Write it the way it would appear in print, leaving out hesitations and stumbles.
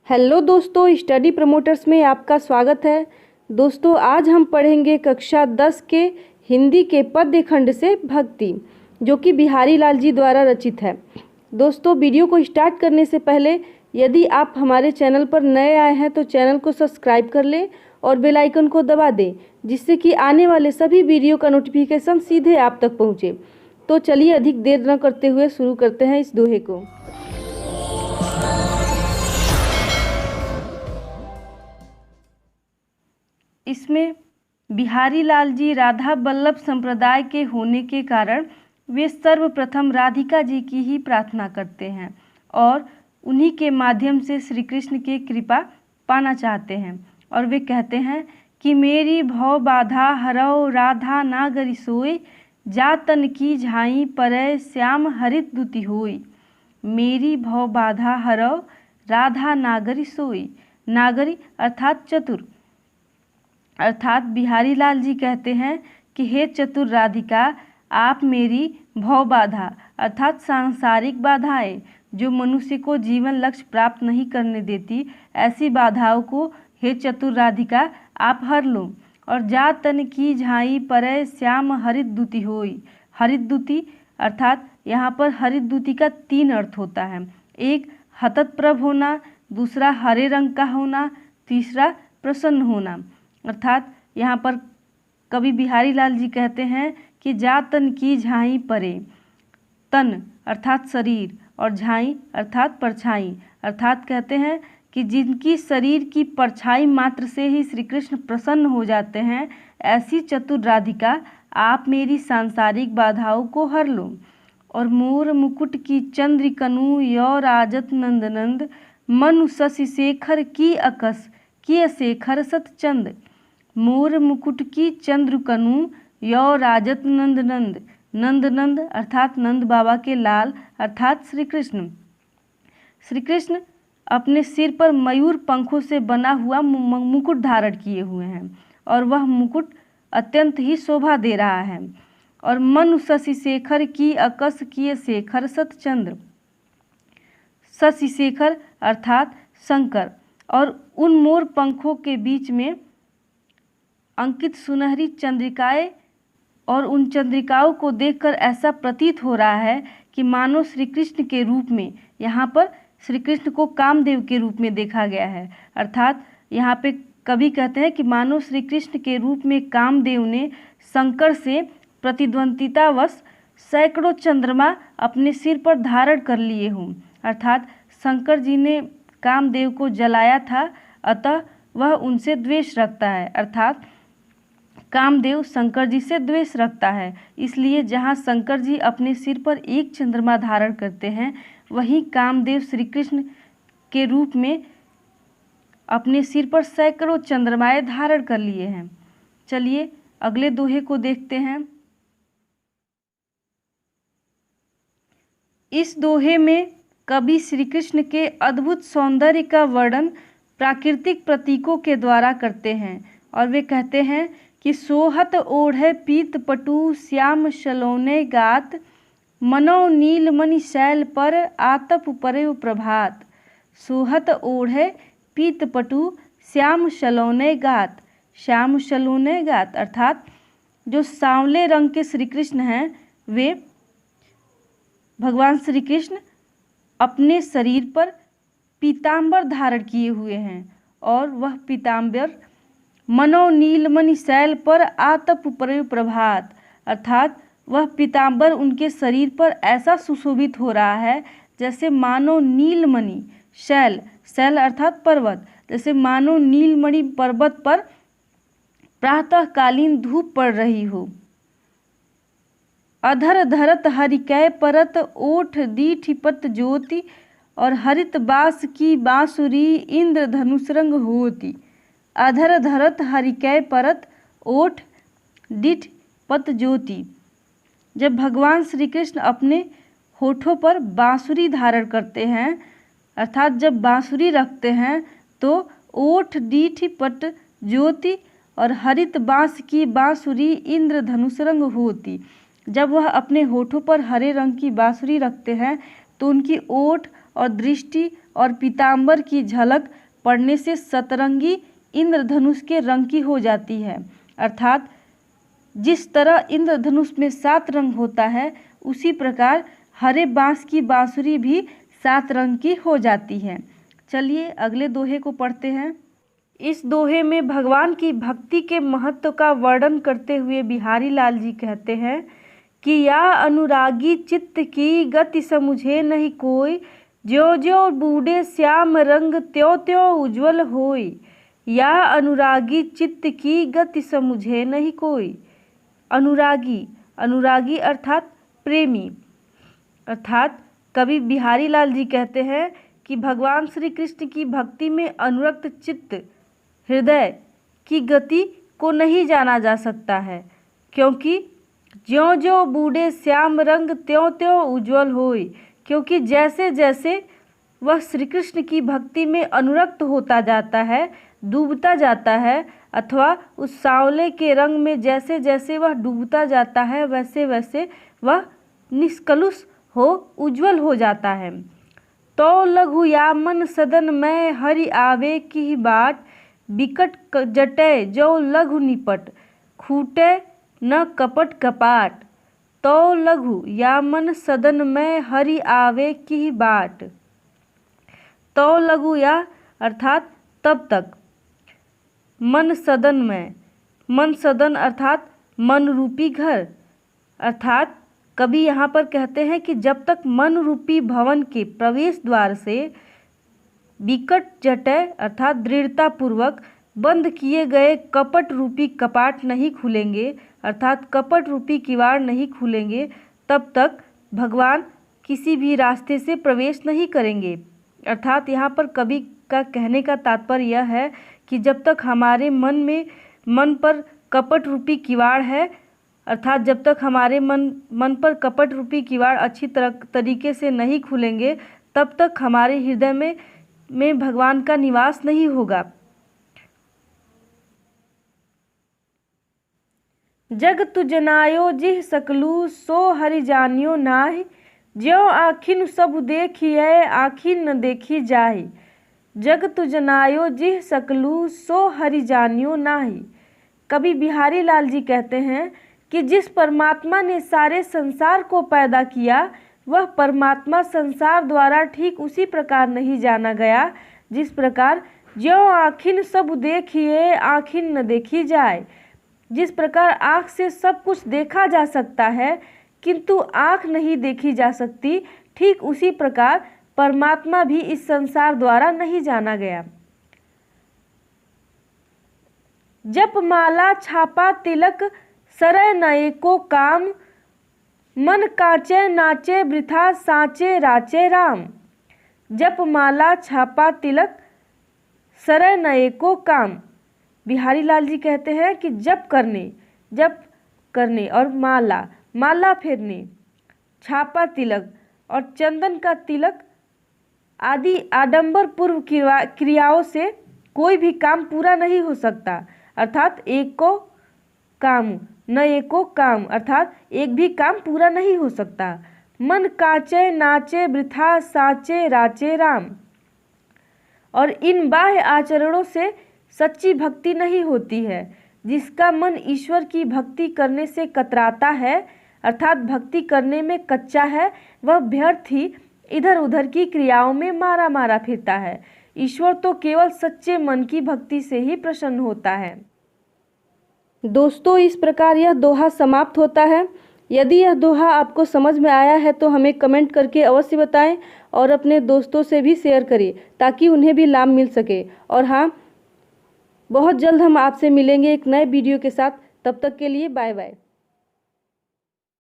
Hello दोस्तों, study promoters में आपका स्वागत है। दोस्तों, आज हम पढ़ेंगे कक्षा 10 के हिंदी के पद्य खंड से भक्ति, जो कि बिहारी लाल जी द्वारा रचित है। दोस्तों, वीडियो को स्टार्ट करने से पहले यदि आप हमारे चैनल पर नए आए हैं तो चैनल को सब्सक्राइब कर लें और बेल आइकन को दबा दें, जिससे कि आने वाले सभी वीडियो का नोटिफिकेशन सीधे आप तक पहुँचे। तो चलिए अधिक देर न करते हुए शुरू करते हैं इस दोहे को। इसमें बिहारी लाल जी राधा वल्लभ संप्रदाय के होने के कारण वे सर्वप्रथम राधिका जी की ही प्रार्थना करते हैं और उन्हीं के माध्यम से श्री कृष्ण की कृपा पाना चाहते हैं। और वे कहते हैं कि मेरी भव बाधा हरौ राधा नागरी सोई, जातन की झाई परय श्याम हरित दुति होई। मेरी भव बाधा हरौ राधा नागरी सोई। नागरी अर्थात चतुर, अर्थात बिहारी लाल जी कहते हैं कि हे चतुर राधिका, आप मेरी भव बाधा अर्थात सांसारिक बाधाएं जो मनुष्य को जीवन लक्ष्य प्राप्त नहीं करने देती, ऐसी बाधाओं को हे चतुर राधिका आप हर लो। और जा तन की झाई परय श्याम हरित दुति होई। हरित दुति अर्थात यहाँ पर हरित दुति का 3 अर्थ होता है। एक हतप्रभ होना, दूसरा हरे रंग का होना, तीसरा प्रसन्न होना। अर्थात यहाँ पर कवि बिहारी लाल जी कहते हैं कि जा तन की झाई परे। तन अर्थात शरीर और झाई अर्थात परछाई, अर्थात कहते हैं कि जिनकी शरीर की परछाई मात्र से ही श्री कृष्ण प्रसन्न हो जाते हैं, ऐसी चतुर राधिका आप मेरी सांसारिक बाधाओं को हर लो। और मोर मुकुट की चंद्रिकनु यो राजत नंद नंद, मनु शशि शेखर की अकस किय शेखर सत चंद। मोर मुकुट की चंद्रकनु यो राजत नंद नंद। नंद नंद अर्थात नंद बाबा के लाल अर्थात श्री कृष्ण। श्री कृष्ण अपने सिर पर मयूर पंखों से बना हुआ मुकुट धारण किए हुए हैं और वह मुकुट अत्यंत ही शोभा दे रहा है। और मनु शशि शेखर की अकस किय शेखर सत चंद्र। शशि शेखर अर्थात शंकर, और उन मोर पंखों के बीच में अंकित सुनहरी चंद्रिकाएं, और उन चंद्रिकाओं को देखकर ऐसा प्रतीत हो रहा है कि मानो श्री कृष्ण के रूप में, यहाँ पर श्री कृष्ण को कामदेव के रूप में देखा गया है। अर्थात यहाँ पे कवि कहते हैं कि मानो श्री कृष्ण के रूप में कामदेव ने शंकर से प्रतिद्वंदितावश सैकड़ों चंद्रमा अपने सिर पर धारण कर लिए हों। अर्थात शंकर जी ने कामदेव को जलाया था, अतः वह उनसे द्वेष रखता है। अर्थात कामदेव शंकर जी से द्वेष रखता है, इसलिए जहाँ शंकर जी अपने सिर पर एक चंद्रमा धारण करते हैं, वहीं कामदेव श्री कृष्ण के रूप में अपने सिर पर सैकड़ों चंद्रमाएं धारण कर लिए हैं। चलिए अगले दोहे को देखते हैं। इस दोहे में कवि श्री कृष्ण के अद्भुत सौंदर्य का वर्णन प्राकृतिक प्रतीकों के द्वारा करते हैं और वे कहते हैं कि सोहत ओढ़े पीत पटु श्याम सलोने गात, मनो नील मणि शैल पर आतप परे प्रभात। सोहत ओढ़े पीत पटु श्याम सलोने गात। श्याम सलोने गात अर्थात जो सांवले रंग के श्री कृष्ण हैं, वे भगवान श्री कृष्ण अपने शरीर पर पीतांबर धारण किए हुए हैं और वह पीतांबर मनो नीलमणि शैल पर आतप परे प्रभात, अर्थात वह पीतांबर उनके शरीर पर ऐसा सुशोभित हो रहा है जैसे मानो नीलमणि शैल, शैल अर्थात पर्वत, जैसे मानो नीलमणि पर्वत पर प्रातःकालीन धूप पड़ रही हो। अधर धरत हरिकै परत ओठ दीठि पत ज्योति, और हरित बास की बांसुरी इंद्र धनुष रंग होती। अधर धरत हरिकै परत ओठ दीठ पत ज्योति। जब भगवान श्री कृष्ण अपने होठों पर बांसुरी धारण करते हैं, अर्थात जब बांसुरी रखते हैं, तो ओठ दीठ पट ज्योति और हरित बांस की बांसुरी इंद्र धनुष रंग होती। जब वह अपने होठों पर हरे रंग की बांसुरी रखते हैं तो उनकी ओठ और दृष्टि और पीताम्बर की झलक पड़ने से सतरंगी इंद्रधनुष के रंग की हो जाती है। अर्थात जिस तरह इंद्रधनुष में 7 रंग होता है, उसी प्रकार हरे बांस की बांसुरी भी 7 रंग की हो जाती है। चलिए अगले दोहे को पढ़ते हैं। इस दोहे में भगवान की भक्ति के महत्व का वर्णन करते हुए बिहारी लाल जी कहते हैं कि या अनुरागी चित्त की गति समुझे नहीं कोई, ज्यों ज्यों बूढ़े श्याम रंग त्यों त्यों उज्ज्वल होय। या अनुरागी चित्त की गति समुझे नहीं कोई। अनुरागी, अनुरागी अर्थात प्रेमी। अर्थात कवि बिहारी लाल जी कहते हैं कि भगवान श्री कृष्ण की भक्ति में अनुरक्त चित्त हृदय की गति को नहीं जाना जा सकता है, क्योंकि ज्यों ज्यों बूढ़े श्याम रंग त्यों त्यों उज्ज्वल होय। क्योंकि जैसे जैसे वह श्री कृष्ण की भक्ति में अनुरक्त होता जाता है, डूबता जाता है, अथवा उस सांवले के रंग में जैसे जैसे वह डूबता जाता है, वैसे वैसे वह निष्कलुष हो उज्ज्वल हो जाता है। तो लघु या मन सदन में हरि आवे की बाट, बिकट जटे जो लघु निपट, खूटे न कपट कपाट। तो लघु या मन सदन में हरि आवे की बाट। तो लघु या अर्थात तब तक, मन सदन में, मन सदन अर्थात मन रूपी घर। अर्थात कवि यहाँ पर कहते हैं कि जब तक मन रूपी भवन के प्रवेश द्वार से विकट जटय अर्थात दृढ़ता पूर्वक बंद किए गए कपट रूपी कपाट नहीं खुलेंगे, अर्थात कपट रूपी किवाड़ नहीं खुलेंगे, तब तक भगवान किसी भी रास्ते से प्रवेश नहीं करेंगे। अर्थात यहाँ पर कवि का कहने का तात्पर्य यह है कि जब तक हमारे मन पर कपट रूपी किवाड़ है, अर्थात जब तक हमारे मन पर कपट रूपी किवाड़ अच्छी तरीके से नहीं खुलेंगे, तब तक हमारे हृदय में भगवान का निवास नहीं होगा। जग तु जनायो जिह सकलू सो हरि जानियो नाहि, ज्यों आखिन सब देखिए आखिन न देखी जाहि। जग तु जनायो जिह सकलू सो हरि जानियो नाहि। कवि बिहारी लाल जी कहते हैं कि जिस परमात्मा ने सारे संसार को पैदा किया, वह परमात्मा संसार द्वारा ठीक उसी प्रकार नहीं जाना गया जिस प्रकार ज्यों आखिन सब देखिए आखिन न देखी जाए। जिस प्रकार आँख से सब कुछ देखा जा सकता है किंतु आँख नहीं देखी जा सकती, ठीक उसी प्रकार परमात्मा भी इस संसार द्वारा नहीं जाना गया। जप माला छापा तिलक सरय नए को काम, मन काचे नाचे वृथा साचे राचे राम। जप माला छापा तिलक सरय नए को काम। बिहारी लाल जी कहते हैं कि जप करने और माला फेरने, छापा तिलक और चंदन का तिलक आदि आडंबर पूर्व क्रियाओं से कोई भी काम पूरा नहीं हो सकता। अर्थात एक को काम न एको काम, अर्थात एक भी काम पूरा नहीं हो सकता। मन काचे नाचे वृथा साचे राचे राम। और इन बाह्य आचरणों से सच्ची भक्ति नहीं होती है। जिसका मन ईश्वर की भक्ति करने से कतराता है, अर्थात भक्ति करने में कच्चा है, वह व्यर्थ ही इधर उधर की क्रियाओं में मारा फिरता है। ईश्वर तो केवल सच्चे मन की भक्ति से ही प्रसन्न होता है। दोस्तों, इस प्रकार यह दोहा समाप्त होता है। यदि यह दोहा आपको समझ में आया है तो हमें कमेंट करके अवश्य बताएं और अपने दोस्तों से भी शेयर करें ताकि उन्हें भी लाभ मिल सके। और हाँ, बहुत जल्द हम आपसे मिलेंगे एक नए वीडियो के साथ। तब तक के लिए बाय बाय।